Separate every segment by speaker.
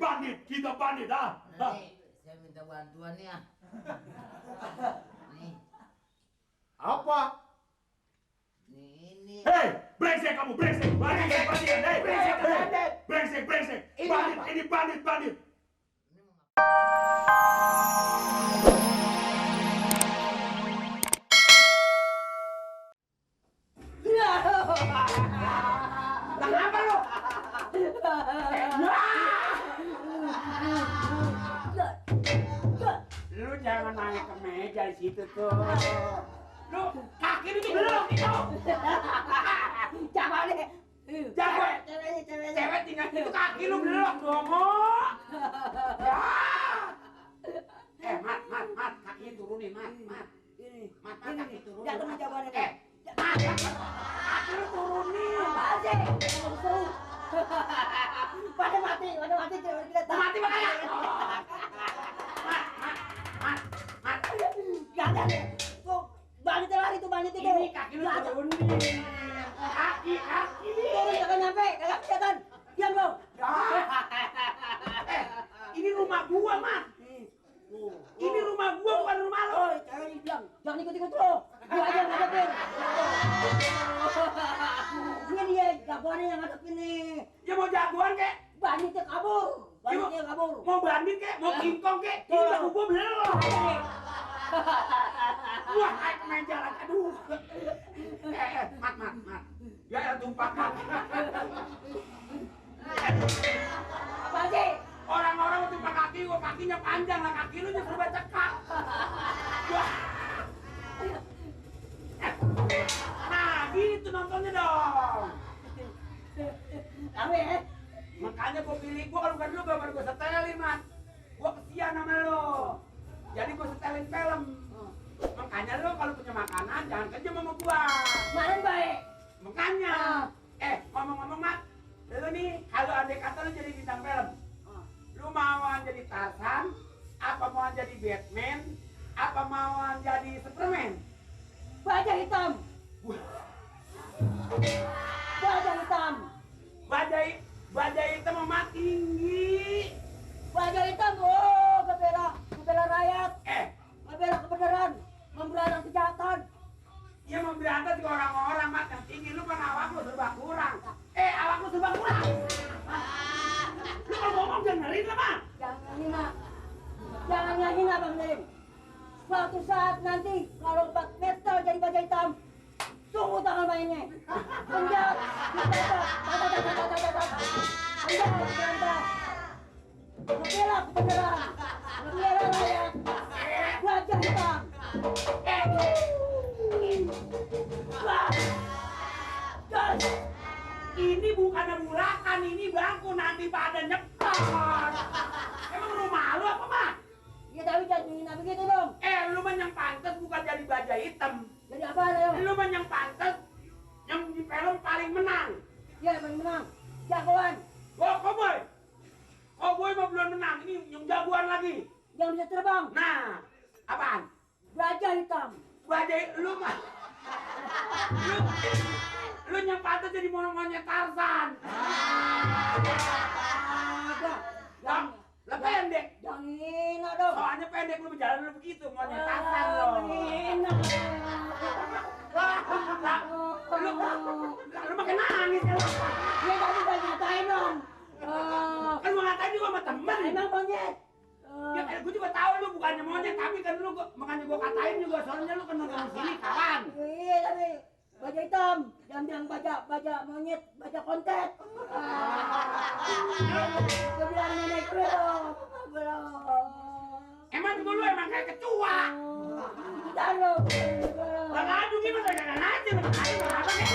Speaker 1: Bandit, kita bandit, ah.
Speaker 2: Nih, saya minta bantuan ya. Nih,
Speaker 3: Apa?
Speaker 2: ini.
Speaker 1: Hei, brengsek kamu, brengsek. Bandit, bandit, hei, brengsek,
Speaker 3: Bandit.
Speaker 1: brengsek, brengsek.
Speaker 3: Ini
Speaker 1: Bandit,
Speaker 3: apa?
Speaker 1: ini bandit, bandit.
Speaker 2: Ini mau
Speaker 3: Kenapa lu? Lu jangan naik ke meja di situ tuh. Lu kaki lu tuh belum itu.
Speaker 4: Jangan deh.
Speaker 3: Jangan.
Speaker 4: Ceweknya.
Speaker 3: Cewek tinggal itu kaki lu belum dong. Oh. Ya. Mat, kakinya turunin, Mat.
Speaker 4: Ini.
Speaker 3: Mat,
Speaker 4: Ini
Speaker 3: kaki
Speaker 4: nih.
Speaker 3: turunin.
Speaker 4: Jangan jawabannya.
Speaker 3: Mat, kaki lu turunin.
Speaker 4: Apaan sih? Seru. Pada mati cewek kita tak.
Speaker 3: Mati makanya. Mat.
Speaker 4: Gak ada deh. Tuh, bandit lari tuh bandit itu.
Speaker 3: Ini kaki lu
Speaker 4: Gak ada.
Speaker 3: turunin. Kaki.
Speaker 4: Turun jangan nyampe, kagak kelihatan. Diam dong.
Speaker 3: Ini rumah gua, Mat. Ini rumah gua bukan rumah lo.
Speaker 4: Oh, cewek bilang, jangan ikut-ikut lo. Gua aja yang ngadepin. Ini dia jagoannya yang ngadepin nih.
Speaker 3: Ya mau jagoan kek,
Speaker 4: Banditnya kabur. Banditnya kabur.
Speaker 3: mau bandit kek, mau kingkong kek. Ini
Speaker 4: Tuh.
Speaker 3: lagu gua belum.
Speaker 4: Ayo nih.
Speaker 3: Wah, naik ke meja lagi. Aduh. Mat. Ya tumpah kaki.
Speaker 4: Apa sih?
Speaker 3: Orang-orang tumpah kaki, gua kakinya panjang lah, kaki lu justru cekak. Wah. Nah, gitu nontonnya dong.
Speaker 4: Tahu ya?
Speaker 3: Makanya gua pilih gua kalau bukan lu baru gua setelin, Mat. Gua kesian sama lu. Jadi gua setelin film. Makanya lu kalau punya makanan jangan kejam sama gua.
Speaker 4: Kemarin baik.
Speaker 3: Makanya. Ngomong-ngomong, Mat. Lu nih kalau andai kata lu jadi bintang film. Lu mau jadi Tarzan, apa mau jadi Batman, apa mau jadi Superman?
Speaker 4: Baja hitam. Baja hitam.
Speaker 3: Bajai hitam mah tinggi.
Speaker 4: Baja hitam. Oh, ngebela rakyat. Ngebela kebenaran. Memberantas kejahatan.
Speaker 3: Dia memberantas juga orang-orang, Mat. Yang tinggi lu kan awak lu serba kurang. Awak lu serba kurang. Lu kalau ngomong dengerin lah, Mat.
Speaker 4: Jangan hina. Jangan ngehina Bang Nerin. Suatu saat nanti kalau Bak Metal jadi baja hitam, tunggu tanggal mainnya. Penjat, penjat, ngebela kebenaran, ngebela rakyat, baja hitam.
Speaker 3: Gas. Ini bukan mulakan, ini bangku nanti pada nyetor. Emang rumah lu apa, Mat?
Speaker 4: Ya tapi jangan hina begitu dong.
Speaker 3: Lu mah yang pantes bukan jadi baja hitam.
Speaker 4: Jadi apa dong?
Speaker 3: Lu mah yang pantes yang di film paling menang.
Speaker 4: Ya menang, jagoan,
Speaker 3: Oh, Cowboy. Cowboy mah belum menang, ini yang jagoan lagi.
Speaker 4: yang bisa terbang,
Speaker 3: Nah, apaan?
Speaker 4: baja hitam.
Speaker 3: Bajai lu mah. Lu yang pantes jadi monyet Tarzan.
Speaker 4: Ada.
Speaker 3: Lah pendek.
Speaker 4: Jangan hina dong.
Speaker 3: Soalnya pendek lu berjalan lu begitu, monyet Tarzan lo.
Speaker 4: Hina.
Speaker 3: Lu makin nangis kan?
Speaker 4: Ya tadi udah ngatain dong.
Speaker 3: Kan gua ngatain juga sama temen.
Speaker 4: Emang monyet.
Speaker 3: Ya, gue juga tahu lu bukannya monyet, tapi kan lu makanya gua katain juga, soalnya lu kan nonton sini kawan.
Speaker 4: Iya tapi baja hitam, jangan bilang baja monyet, baja kontet. Gue bilang nenek belum.
Speaker 3: Emang lu emang kayak ketua.
Speaker 4: Taruh.
Speaker 3: Lah ngadu gimana kagak ngaji lu ngadu apa kek?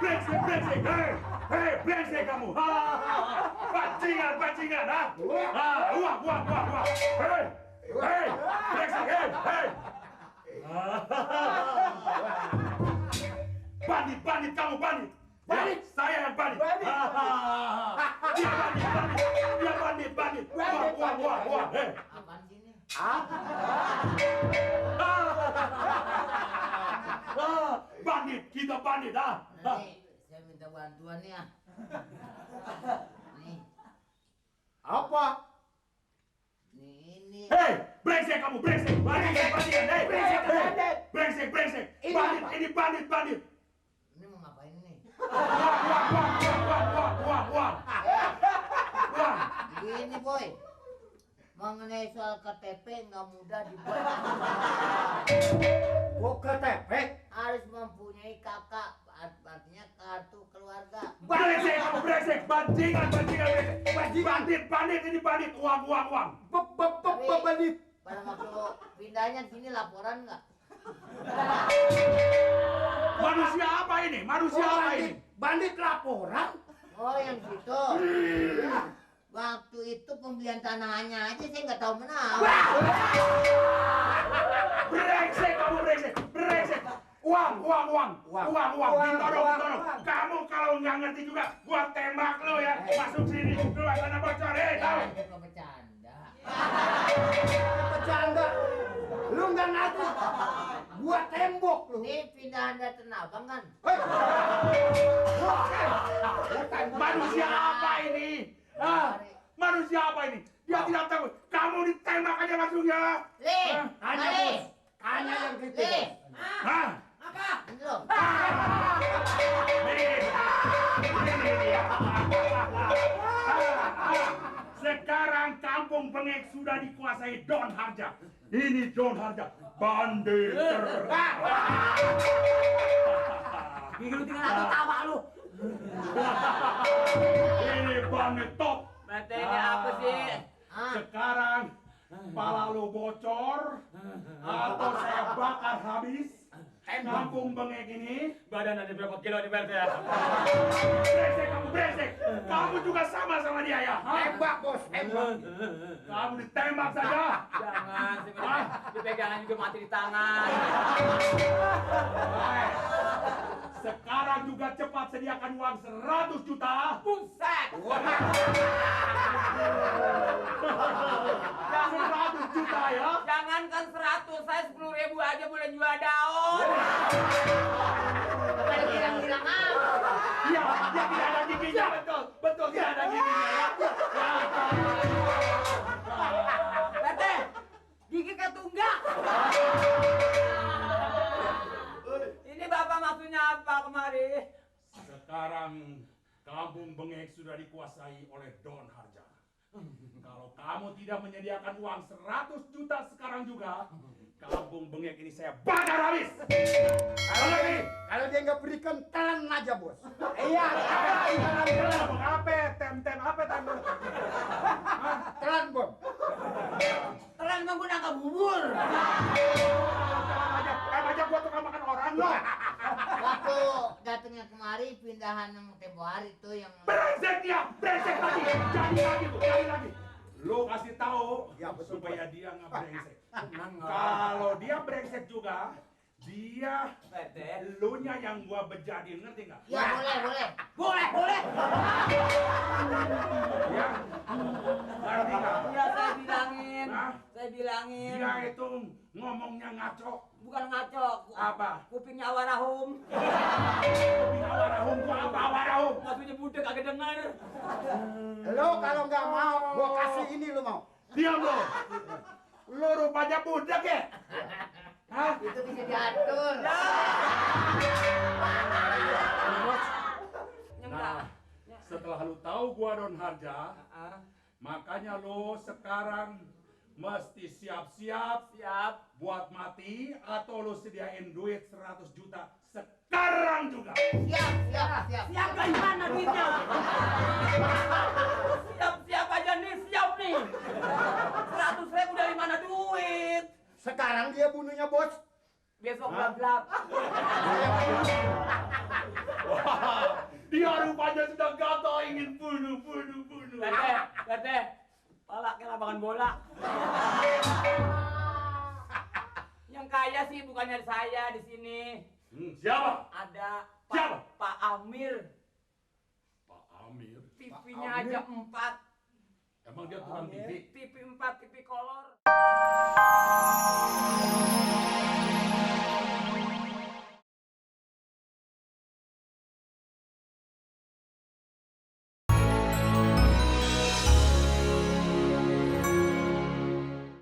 Speaker 1: brengsek. Hei, brengsek kamu. Bajingan, ha? Uang. Hei, brengsek, hei. Bandit kamu, bandit.
Speaker 3: Bandit?
Speaker 1: Ya, saya yang bandit.
Speaker 3: Bandit?
Speaker 1: Dia bandit. Uang. Hei.
Speaker 2: Apaan sih ini?
Speaker 1: Bandit, kita bandit, ha?
Speaker 2: Nih, saya minta bantuan ya. Nih,
Speaker 3: Apa?
Speaker 2: nih ini.
Speaker 1: Hei, brengsek kamu, brengsek. Bajingan, hei. Brengsek.
Speaker 3: Ini
Speaker 1: Bandit,
Speaker 3: apa?
Speaker 1: ini bandit.
Speaker 2: Ini mau ngapain nih?
Speaker 1: Uang.
Speaker 2: Ini boy, mengenai soal KTP nggak mudah dibuat.
Speaker 3: Gua KTP.
Speaker 2: Harus mempunyai kakak, artinya kartu keluarga.
Speaker 1: Brengsek kamu, brengsek. Bajingan, brengsek. Bandit, ini bandit. Uang.
Speaker 3: Bandit.
Speaker 2: Pada waktu pindahnya sini laporan nggak?
Speaker 1: Manusia apa ini?
Speaker 3: Bandit laporan.
Speaker 2: Oh yang situ. Waktu itu pembelian tanahnya aja saya nggak tahu menang.
Speaker 1: Brengsek kamu, brengsek. Uang. Ditodong. Kamu kalau nggak ngerti juga, gua tembak lo ya. Masuk sini, keluar sana bocor. Tahu?
Speaker 2: Bukan bercanda.
Speaker 3: Bercanda. Lu nggak ngerti. Gua tembok lu.
Speaker 2: Ini pindahan dari Tanah Abang kan?
Speaker 1: Manusia apa ini? Manusia apa ini? Dia tidak tahu. Kamu ditembak aja langsung ya.
Speaker 3: Tanya bos. Tanya yang gitu.
Speaker 2: Le,
Speaker 1: Hah?
Speaker 2: ini loh.
Speaker 1: Ini dia. Sekarang kampung Bengek sudah dikuasai Don Harja. Ini Don Harja, bandit.
Speaker 4: Gigi lu tinggal atau tawa lu.
Speaker 1: Ini bandit top.
Speaker 4: Berarti ini apa sih?
Speaker 1: Sekarang kepala lu bocor atau saya bakar habis. Kampung Bengek ini.
Speaker 4: Badan ada berapa kilo di Berte ya?
Speaker 1: Brengsek. Kamu juga sama dia ya?
Speaker 3: Tembak bos. Tembak.
Speaker 1: Kamu ditembak saja.
Speaker 4: Jangan, dipegangin juga mati di tangan.
Speaker 1: Sekarang juga cepat sediakan uang 100 juta.
Speaker 4: Buset!
Speaker 1: 100 juta ya.
Speaker 4: Jangankan 100, saya 10.000 aja boleh jual daun.
Speaker 2: Pada bilang-bilang apa?
Speaker 1: Iya, dia tidak ada giginya. Betul tidak ada giginya ya.
Speaker 4: Berte, gigi ketunggak. Ini bapak maksudnya apa kemari?
Speaker 1: Sekarang kampung Bengek sudah dikuasai oleh Don Harja. Kalau kamu tidak menyediakan uang 100 juta sekarang juga, kampung Bengek ini saya bakar habis.
Speaker 3: Kalau dia nggak berikan telan aja bos.
Speaker 1: Iya, tem apa?
Speaker 3: Telan bos.
Speaker 4: Telan menggunakan bubur.
Speaker 1: Aja gua tukang makan orang loh.
Speaker 2: Waktu datangnya kemari pindahan yang tempo hari itu yang
Speaker 1: Brengsek lagi. Jadi lagi. Lo kasih tahu
Speaker 3: Ya, betul,
Speaker 1: supaya dia nggak brengsek. Kalau dia brengsek juga, dia
Speaker 4: Berte,
Speaker 1: lo nya yang gua bejadin, ngerti nggak?
Speaker 2: ya boleh.
Speaker 4: boleh.
Speaker 1: Ya, ngerti nggak?
Speaker 4: Iya saya bilangin.
Speaker 1: Hah?
Speaker 4: Saya bilangin.
Speaker 1: Dia itu ngomongnya ngaco.
Speaker 4: Bukan ngaco.
Speaker 1: Apa?
Speaker 4: Kupingnya awarahum.
Speaker 1: Warahum gua apa warahum?
Speaker 4: Maksudnya budek agak denger.
Speaker 3: Lo kalau nggak mau, gua kasih ini lo mau.
Speaker 1: Diam lo. Lo rupanya budak ya? Hah?
Speaker 2: Itu bisa diatur.
Speaker 1: Nah, setelah lu tahu gua Don Harja, makanya lo sekarang mesti siap-siap
Speaker 4: Siap.
Speaker 1: buat mati atau lo sediain duit 100 juta sekarang juga.
Speaker 2: Siap.
Speaker 4: Siap dari mana duitnya? Siap aja nih, siap nih. 100.000 dari mana duit?
Speaker 3: Sekarang dia bunuhnya bos.
Speaker 4: Besok gelap-gelap.
Speaker 1: Dia rupanya sudah gagal ingin bunuh.
Speaker 3: Tete, pala ke lapangan bola. Yang kaya sih bukannya saya di sini.
Speaker 1: Siapa?
Speaker 3: Ada
Speaker 1: Siapa?
Speaker 3: Pak Amir.
Speaker 1: Pak Amir.
Speaker 3: TV-nya aja 4.
Speaker 1: Emang dia tukang TV?
Speaker 3: TV 4, TV kolor.